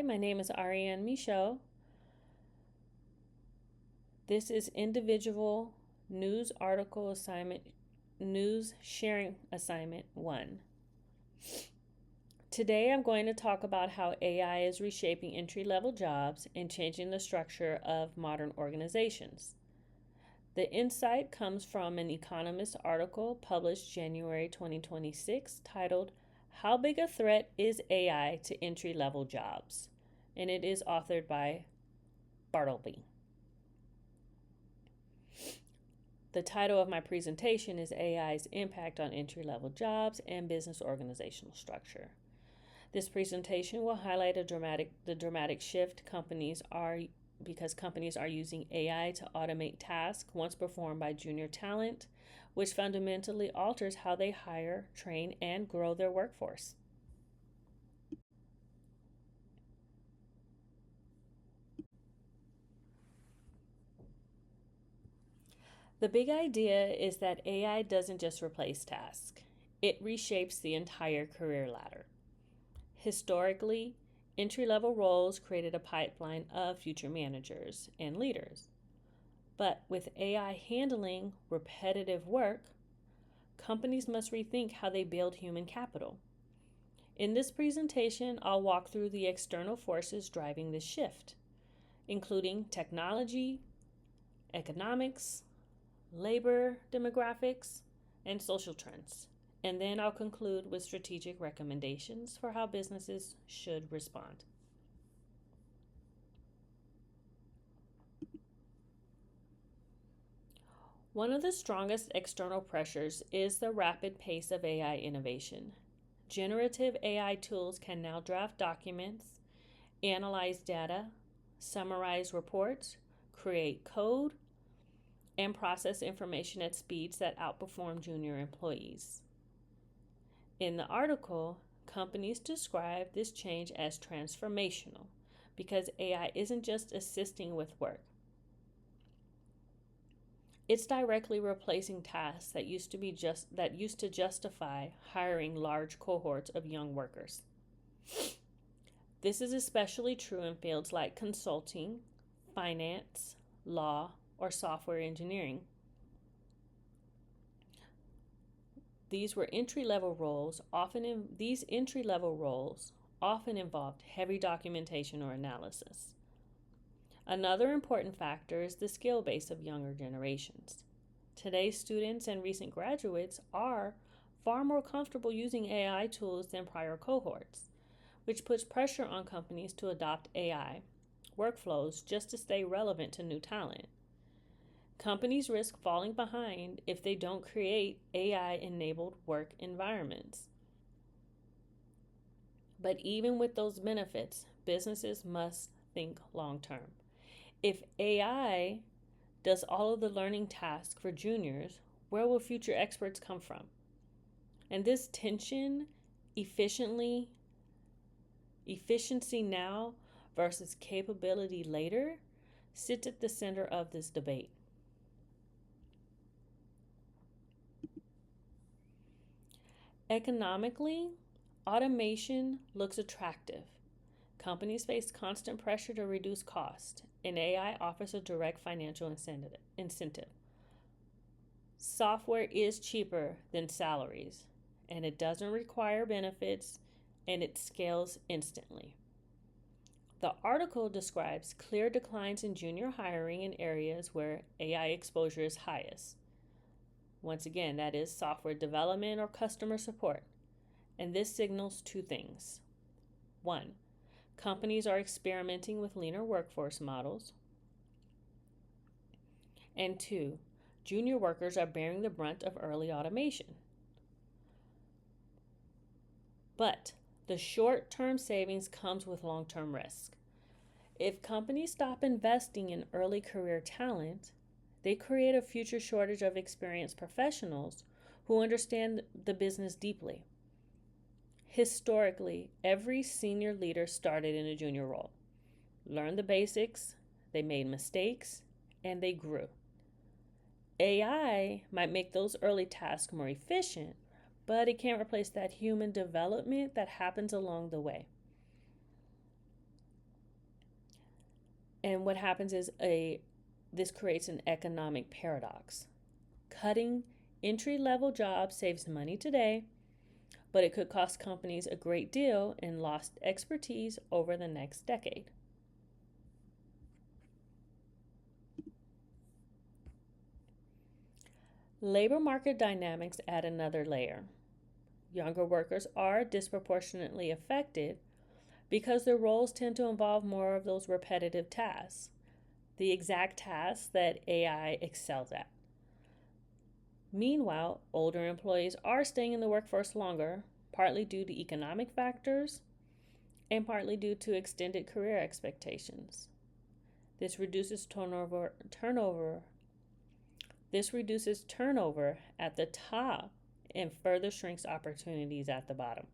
my name is Ariane Michaud. This is individual news article assignment, news sharing assignment 1. Today I'm going to talk about how AI is reshaping entry-level jobs and changing the structure of modern organizations. The insight comes from an Economist article published January 2026 titled, "How Big a Threat is AI to Entry-Level Jobs?" And it is authored by Bartleby. The title of my presentation is AI's Impact on Entry-Level Jobs and Business Organizational Structure. This presentation will highlight the dramatic shift because companies are using AI to automate tasks once performed by junior talent, which fundamentally alters how they hire, train, and grow their workforce. The big idea is that AI doesn't just replace tasks, it reshapes the entire career ladder. Historically, entry-level roles created a pipeline of future managers and leaders. But with AI handling repetitive work, companies must rethink how they build human capital. In this presentation, I'll walk through the external forces driving this shift, including technology, economics, labor demographics, and social trends. And then I'll conclude with strategic recommendations for how businesses should respond. One of the strongest external pressures is the rapid pace of AI innovation. Generative AI tools can now draft documents, analyze data, summarize reports, create code, and process information at speeds that outperform junior employees. In the article, companies describe this change as transformational because AI isn't just assisting with work. It's directly replacing tasks that used to justify hiring large cohorts of young workers. This is especially true in fields like consulting, finance, law, or software engineering. These entry-level roles often involved heavy documentation or analysis. Another important factor is the skill base of younger generations. Today's students and recent graduates are far more comfortable using AI tools than prior cohorts, which puts pressure on companies to adopt AI workflows just to stay relevant to new talent. Companies risk falling behind if they don't create AI-enabled work environments. But even with those benefits, businesses must think long-term. If AI does all of the learning tasks for juniors, where will future experts come from? And this tension, efficiency now versus capability later, sits at the center of this debate. Economically, automation looks attractive. Companies face constant pressure to reduce cost, and AI offers a direct financial incentive. Software is cheaper than salaries, and it doesn't require benefits, and it scales instantly. The article describes clear declines in junior hiring in areas where AI exposure is highest. Once again, that is software development or customer support. And this signals two things. 1, companies are experimenting with leaner workforce models. And 2, junior workers are bearing the brunt of early automation. But the short-term savings comes with long-term risk. If companies stop investing in early career talent, they create a future shortage of experienced professionals who understand the business deeply. Historically, every senior leader started in a junior role, learned the basics, they made mistakes, and they grew. AI might make those early tasks more efficient, but it can't replace that human development that happens along the way. And what happens is this creates an economic paradox. Cutting entry-level jobs saves money today, but it could cost companies a great deal in lost expertise over the next decade. Labor market dynamics add another layer. Younger workers are disproportionately affected because their roles tend to involve more of those repetitive tasks, the exact tasks that AI excels at. Meanwhile, older employees are staying in the workforce longer, partly due to economic factors and partly due to extended career expectations. This reduces turnover at the top and further shrinks opportunities at the bottom.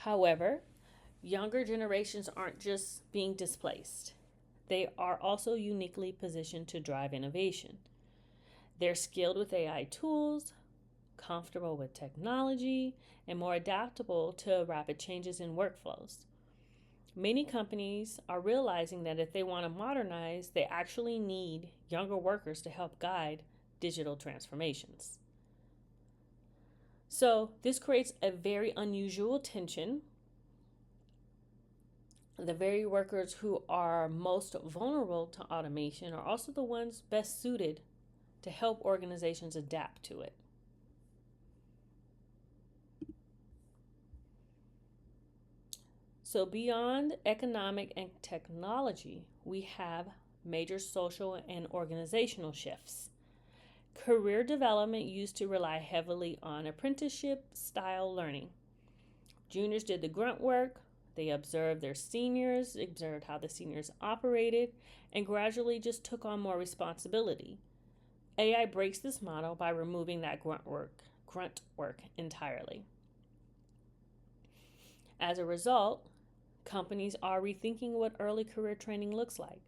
However, younger generations aren't just being displaced. They are also uniquely positioned to drive innovation. They're skilled with AI tools, comfortable with technology, and more adaptable to rapid changes in workflows. Many companies are realizing that if they want to modernize, they actually need younger workers to help guide digital transformations. So, this creates a very unusual tension. The very workers who are most vulnerable to automation are also the ones best suited to help organizations adapt to it. So, beyond economic and technology, we have major social and organizational shifts. Career development used to rely heavily on apprenticeship style learning. Juniors did the grunt work, they observed their seniors, observed how the seniors operated, and gradually just took on more responsibility. AI breaks this model by removing that grunt work entirely. As a result, companies are rethinking what early career training looks like.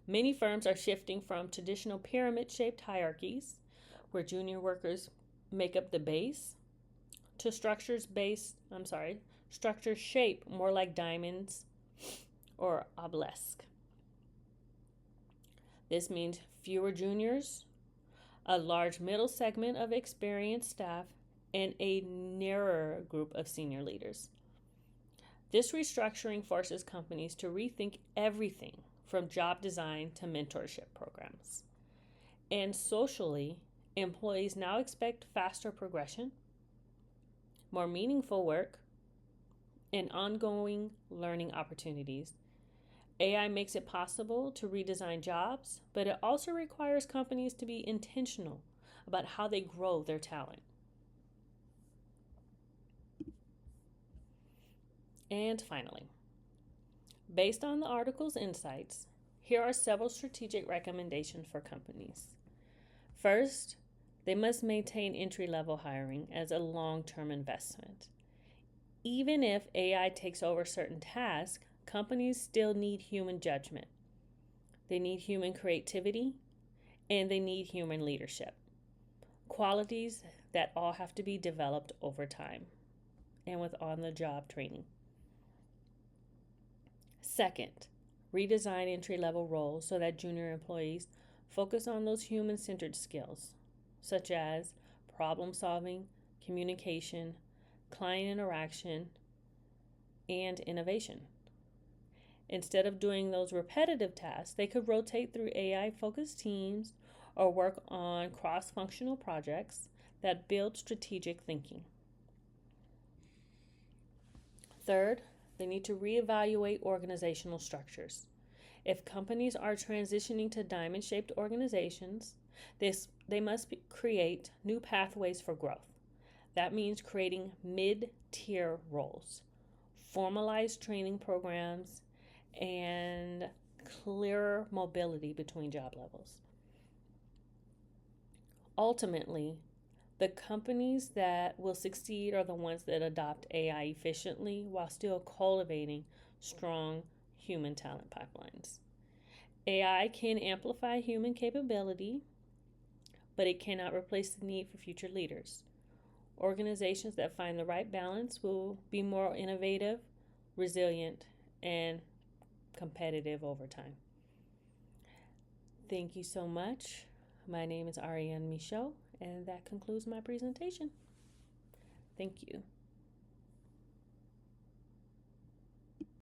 Many firms are shifting from traditional pyramid-shaped hierarchies, where junior workers make up the base, to structures shaped more like diamonds or obelisk. This means fewer juniors, a large middle segment of experienced staff, and a narrower group of senior leaders. This restructuring forces companies to rethink everything from job design to mentorship programs. And socially, employees now expect faster progression, more meaningful work, and ongoing learning opportunities. AI makes it possible to redesign jobs, but it also requires companies to be intentional about how they grow their talent. And finally, based on the article's insights, here are several strategic recommendations for companies. First, they must maintain entry-level hiring as a long-term investment. Even if AI takes over certain tasks, companies still need human judgment. They need human creativity, and they need human leadership. Qualities that all have to be developed over time and with on-the-job training. Second, redesign entry-level roles so that junior employees focus on those human-centered skills, such as problem solving, communication, client interaction, and innovation. Instead of doing those repetitive tasks, they could rotate through AI-focused teams or work on cross-functional projects that build strategic thinking. Third, they need to reevaluate organizational structures. If companies are transitioning to diamond-shaped organizations, they must create new pathways for growth. That means creating mid-tier roles, formalized training programs, and clearer mobility between job levels. Ultimately, the companies that will succeed are the ones that adopt AI efficiently while still cultivating strong human talent pipelines. AI can amplify human capability, but it cannot replace the need for future leaders. Organizations that find the right balance will be more innovative, resilient, and competitive over time. Thank you so much. My name is Ariane Michaud, and that concludes my presentation. Thank you.